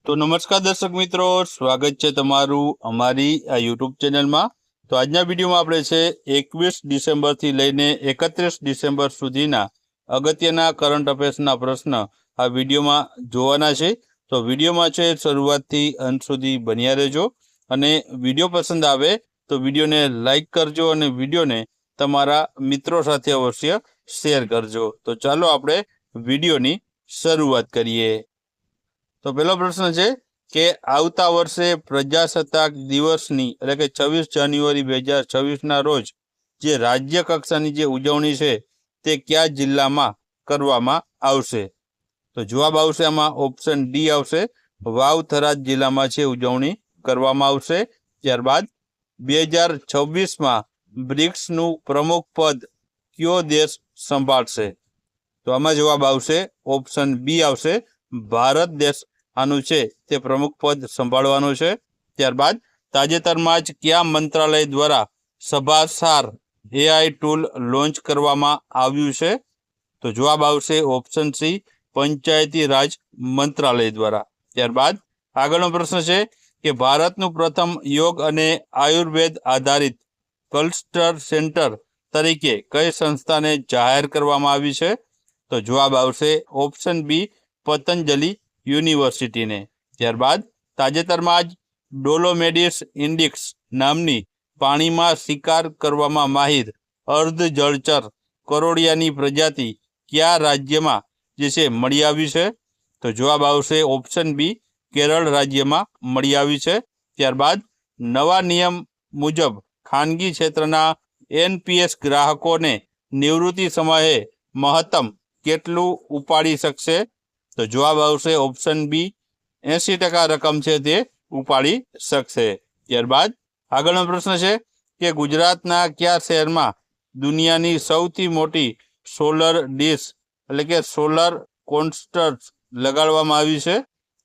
तो नमस्कार दर्शक मित्रों, स्वागत है तमारू अमारी आ यूट्यूब चेनल में। तो आज विडियो में आपणे छे 21 डिसेम्बर थी लईने 31 डिसेम्बर सुधीना अगत्यना करंट अफेर्सना प्रश्न आ विडियो में जोवाना छे। तो विडियो में छे शरूआत थी अंत सुधी बन्या रहेजो अने विडियो पसंद आवे तो विडियो ने लाइक करजो अने विडियो ने तमारा मित्रों साथे अवश्य शेर करजो। तो चालो आपणे विडियोनी शरूआत करीए। तो पहलो प्रश्न है कि आवता वर्षे प्रजासत्ताक दिवसनी એટલે કે 26 જાન્યુઆરી 2026 ના રોજ જે રાજ્ય કક્ષાની જે ઉજવણી છે તે કયા જિલ્લામાં કરવામાં આવશે? તો જવાબ આવશે આમાં ઓપ્શન ડી આવશે, વાવ થરાદ જિલ્લામાં છે ઉજવણી કરવામાં આવશે। ત્યારબાદ 2026 માં બ્રિક્સનું પ્રમુખ પદ કયો દેશ સંભાળશે? તો આમાં જવાબ આવશે ઓપ્શન બી આવશે, ભારત દેશ આનું છે તે પ્રમુખ પદ સંભાળવાનું છે। ત્યારબાદ તાજેતરમાં જ કયા મંત્રાલય દ્વારા સભાસાર એઆઈ ટૂલ લોન્ચ કરવામાં આવ્યું છે? તો જવાબ આવશે ઓપ્શન સી, પંચાયતી રાજ મંત્રાલય દ્વારા। ત્યારબાદ આગળનો પ્રશ્ન છે કે ભારતનું પ્રથમ યોગ અને આયુર્વેદ આધારિત ક્લસ્ટર સેન્ટર તરીકે કઈ સંસ્થાને જાહેર કરવામાં આવી છે? તો જવાબ આવશે ઓપ્શન બી, પતંજલિ યુનિવર્સિટી ने। ત્યારબાદ તાજેતરમાં જ ડોલોમેડિસ ઇન્ડિક્સ નામની પાણીમાં શિકાર કરવામાં માહિર અર્ધ જળચર કરોડિયાની પ્રજાતિ કયા રાજ્યમાં જે છે મળી આવી છે? તો જવાબ આવશે ઓપ્શન બી, કેરળ રાજ્યમાં મળી આવી છે। ત્યારબાદ નવા નિયમ મુજબ ખાનગી ક્ષેત્રના એનપીએસ ગ્રાહકોને નિવૃત્તિ સમયે મહત્તમ કેટલું ઉપાડી શકશે? तो जवाब आवशे ऑप्शन बी, 80% रकम है ते उपाड़ी सकशे। त्यारबाद आगळनो प्रश्न है कि गुजरातना क्या शहर में दुनियानी सौथी मोटी सोलर डिश एटले के सोलर कोन्स्ट्रक्ट लगाडवामां आवी छे?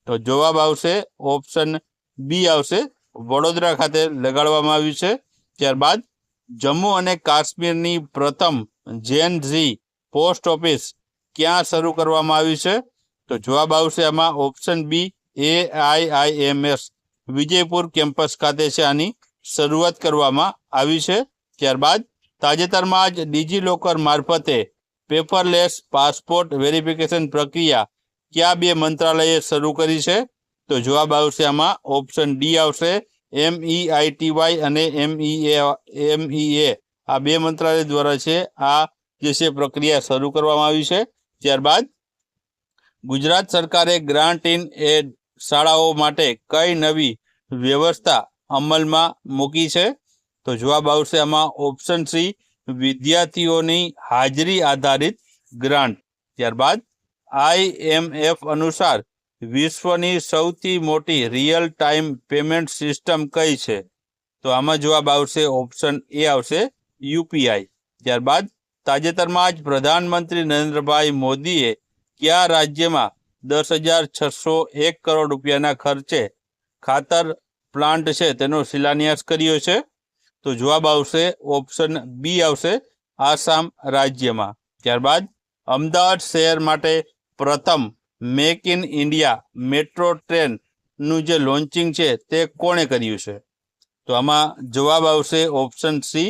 तो जवाब आवशे ऑप्शन बी आवशे, वडोदरा खाते लगाडवामां आवी छे। त्यारबाद जम्मू अने काश्मीरनी प्रथम जेन झी पोस्ट ऑफिस क्या शरू करवामां आवी छे? तो जवाब आवशे आमां option B, AIIMS Vijaypur campus खाते से आनी शरूआत करवामां आवी छे। त्यारबाद ताजेतरमां ज डिजीलॉकर मार्फते पेपरलेस पासपोर्ट वेरिफिकेशन प्रक्रिया क्या बे मंत्रालये शरू करी छे? तो जवाब आवशे आमां ऑप्शन डी आवशे, MEITY अने MEA आ बे मंत्रालय द्वारा छे आ जे छे प्रक्रिया शरू करवामां आवी छे। त्यारबाद गुजरात सरकारे ग्रांट इन एड शाळाओं माटे कई नवी व्यवस्था अमल में मूकी है? तो जवाब आवशे आमां ऑप्शन सी, विद्यार्थीओनी हाजरी आधारित ग्रांट। त्यारबाद IMF अनुसार विश्वनी सौथी मोटी रियल टाइम पेमेंट सिस्टम कई है? तो आमां जवाब आवशे ऑप्शन ए आवशे, UPI। त्यारबाद ताजेतरमां ज प्रधानमंत्री नरेंद्रभाई मोदीए क्या राज्य में 10,601 करोड़ रुपया खर्चे खातर प्लांट है तेनो शिलान्यास कर्यो छे? तो जवाब आवशे ऑप्शन बी आवशे, आसाम राज्य में। त्यारबाद अमदावाद शहर माटे प्रथम make in India metro train नु जे लॉन्चिंग है ते कोणे कर्यु छे? तो आमां जवाब आवशे ऑप्शन सी,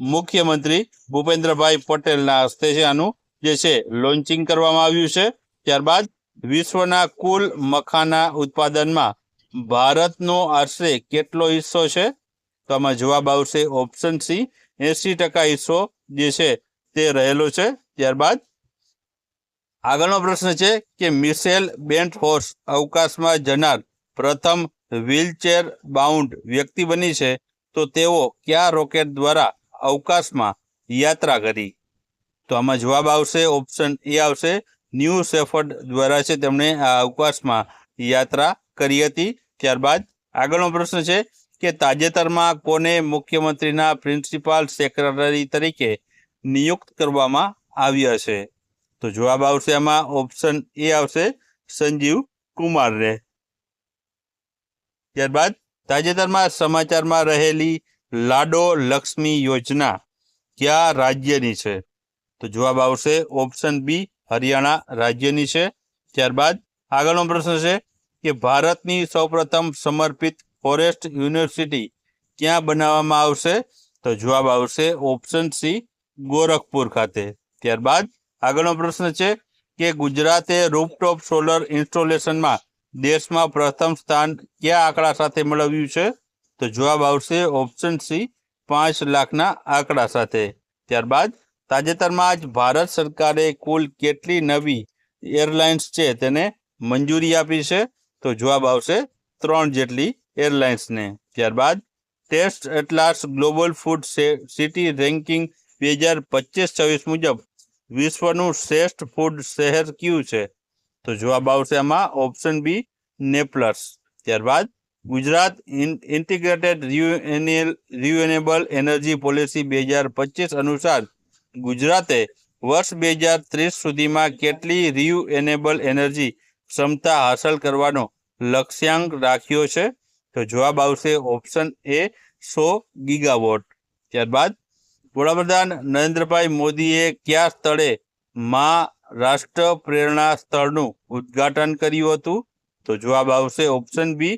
मुख्यमंत्री भूपेन्द्रभाई पटेल ना हस्ते छे आनु जे छे लॉन्चिंग करवामां आव्युं छे। त्यारबाद विश्वना कुल मखाना उत्पादन में भारतनो आश्रे केटलो हिस्सो छे? तो आमां जवाब आवशे ऑप्शन सी, 80% हिस्सो जे छे ते रहेलो छे। त्यारबाद आगळनो प्रश्न छे कि मिशेल बेंटहोर्स अवकाश में जनार प्रथम व्हीलचेर बाउंड व्यक्ति बनी छे, तो तेओ क्या रॉकेट द्वारा अवकाश में यात्रा करी? तो आमां जवाब आवशे ऑप्शन ए आवशे, न्यू शेफर्ड द्वारा छे तेमणे आ अवकाश में यात्रा करी हती। त्यारबाद आगळनो प्रश्न छे कि ताजेतरमां कोने मुख्यमंत्रीना प्रिंसिपल सेक्रेटरी तरीके नियुक्त करवामां आव्या छे? तो जवाब आवशे आमां ऑप्शन ए आवशे, संजीव कुमार ने। त्यारबाद ताजेतरमां समाचारमां रहेली लाडो लक्ष्मी योजना क्या राज्यनी छे? तो जवाब आवशे ऑप्शन बी, हरियाणा राज्यनी छे। त्यारबाद आगळनो प्रश्न छे કે ભારતની સૌપ્રથમ સમર્પિત ફોરેસ્ટ યુનિવર્સિટી ક્યાં બનાવવામાં આવશે? તો જવાબ આવશે ઓપ્શન સી, ગોરખપુર ખાતે. ત્યારબાદ આગળનો પ્રશ્ન છે કે ગુજરાતે રૂફટોપ સોલર ઇન્સ્ટોલેશનમાં દેશમાં પ્રથમ સ્થાન કયા આંકડા સાથે મેળવ્યું છે? તો જવાબ આવશે ઓપ્શન સી, 5 લાખના આંકડા સાથે. ત્યારબાદ તાજેતરમાં જ ભારત સરકારે કુલ કેટલી નવી એરલાઇન્સ છે તેને મંજૂરી આપી છે? તો જવાબ આવશે 3 જેટલી એરલાઇન્સને. ત્યારબાદ TasteAtlas global food city ranking 2025-26 મુજબ વિશ્વનું શ્રેષ્ઠ ફૂડ શહેર કયું છે? તો જવાબ આવશે આમાં ઓપ્શન બી, નેપલસ. ત્યારબાદ Gujarat integrated renewable energy policy 2025 અનુસાર ગુજરાતે વર્ષ 2030 સુધીમાં કેટલી રિન્યુએબલ એનર્જી ક્ષમતા હાંસલ કરવાનો લક્ષ્યાંક રાખ્યો છે? તો જવાબ આવશે ઓપ્શન એ, 100 ગીગાવોટ. ત્યારબાદ વડાપ્રધાન નરેન્દ્રભાઈ મોદીએ કયા સ્થળે મહારાષ્ટ્ર પ્રેરણા સ્થળનું ઉદ્ઘાટન કર્યું હતું? તો જવાબ આવશે ઓપ્શન બી,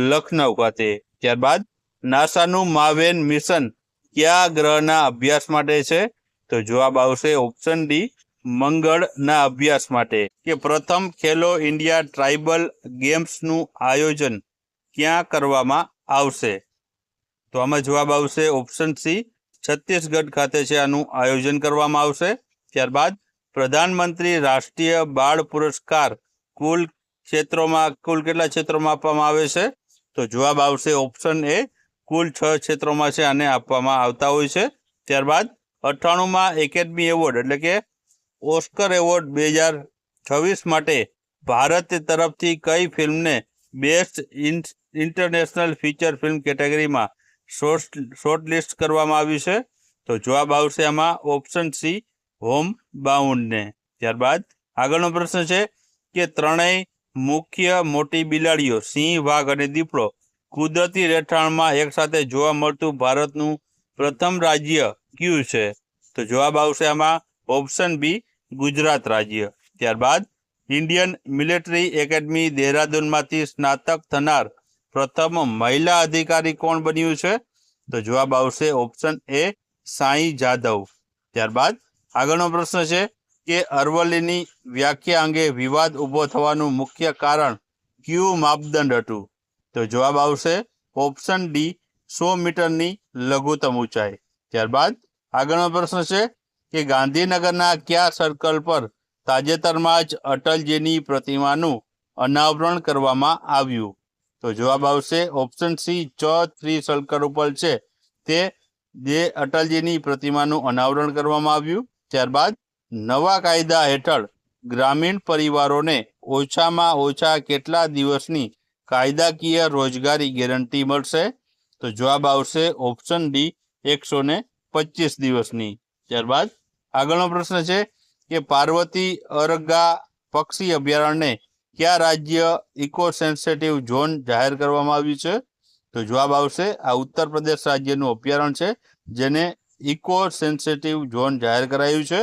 લખનઉ ખાતે. ત્યારબાદ નાસાનું માવેન મિશન કયા ગ્રહના અભ્યાસ માટે છે? તો જવાબ આવશે ઓપ્શન ડી, મંગળના અભ્યાસ માટે. કે પ્રથમ ખેલો ઇન્ડિયા ટ્રાઇબલ ગેમ્સનું આયોજન ક્યાં કરવામાં આવશે? તો આમાં જવાબ આવશે ઓપ્શન સી, છત્તીસગઢ ખાતે છે આનું આયોજન કરવામાં આવશે. ત્યારબાદ પ્રધાનમંત્રી રાષ્ટ્રીય બાળ પુરસ્કાર કુલ કેટલા ક્ષેત્રોમાં આપવામાં આવે છે? તો જવાબ આવશે ઓપ્શન એ, કુલ 6 ક્ષેત્રોમાં છે આને આપવામાં આવતા હોય છે. ત્યારબાદ 98માં એકેડમી એવોર્ડ એટલે કે ઓસ્કર એવોર્ડ 2026 માટે ભારત તરફથી કઈ ફિલ્મને બેસ્ટ ઇન્ટરનેશનલ ફીચર ફિલ્મ કેટેગરીમાં શોર્ટલિસ્ટ કરવામાં આવી છે? તો જવાબ આવશે આમાં ઓપ્શન સી, હોમ બાઉન્ડને. ત્યારબાદ આગળનો પ્રશ્ન છે કે ત્રણેય મુખ્ય મોટી બિલાડીઓ સિંહ, વાઘ અને દીપડો કુદરતી રહેઠાણમાં એકસાથે જોવા મળતું ભારતનું પ્રથમ રાજ્ય કયું છે? તો જવાબ આવશે આમાં ઓપ્શન બી, ગુજરાત રાજ્ય. ત્યારબાદ ઇન્ડિયન મિલિટરી એકેડમી દહેરાદૂનમાંથી સ્નાતક થનાર પ્રથમ મહિલા અધિકારી કોણ બન્યું છે? તો જવાબ આવશે ઓપ્શન એ, સાઈ જાદવ. ત્યારબાદ આગળનો પ્રશ્ન છે કે અરવલ્લીની વ્યાખ્યા અંગે વિવાદ ઊભો થવાનું મુખ્ય કારણ કયું માપદંડ હતું? તો જવાબ આવશે ઓપ્શન ડી, 100 મીટરની લઘુત્તમ ઊંચાઈ. ત્યારબાદ આગળનો પ્રશ્ન છે કે ગાંધીનગરના કયા સર્કલ પર તાજેતરમાં જ અટલજીની પ્રતિમાનું અનાવરણ કરવામાં આવ્યું? તો જવાબ આવશે ઓપ્શન સી, 3 સર્કલ ઉપર છે તે જે અટલજીની પ્રતિમાનું અનાવરણ કરવામાં આવ્યું. ત્યારબાદ નવા કાયદા હેઠળ ગ્રામીણ પરિવારોને ઓછામાં ઓછા કેટલા દિવસની કાયદાકીય રોજગારી ગેરંટી મળશે? તો જવાબ આવશે ઓપ્શન ડી, 125 દિવસની. ત્યારબાદ આગળનો પ્રશ્ન છે કે પાર્વતી અરગા પક્ષી અભયારણ્યને કયા રાજ્ય ઇકો સેન્સિટિવ ઝોન જાહેર કરવામાં આવ્યું છે? તો જવાબ આવશે આ ઉત્તર પ્રદેશ રાજ્યનું અભયારણ્ય છે જેને ઇકો સેન્સિટિવ ઝોન જાહેર કરાયું છે.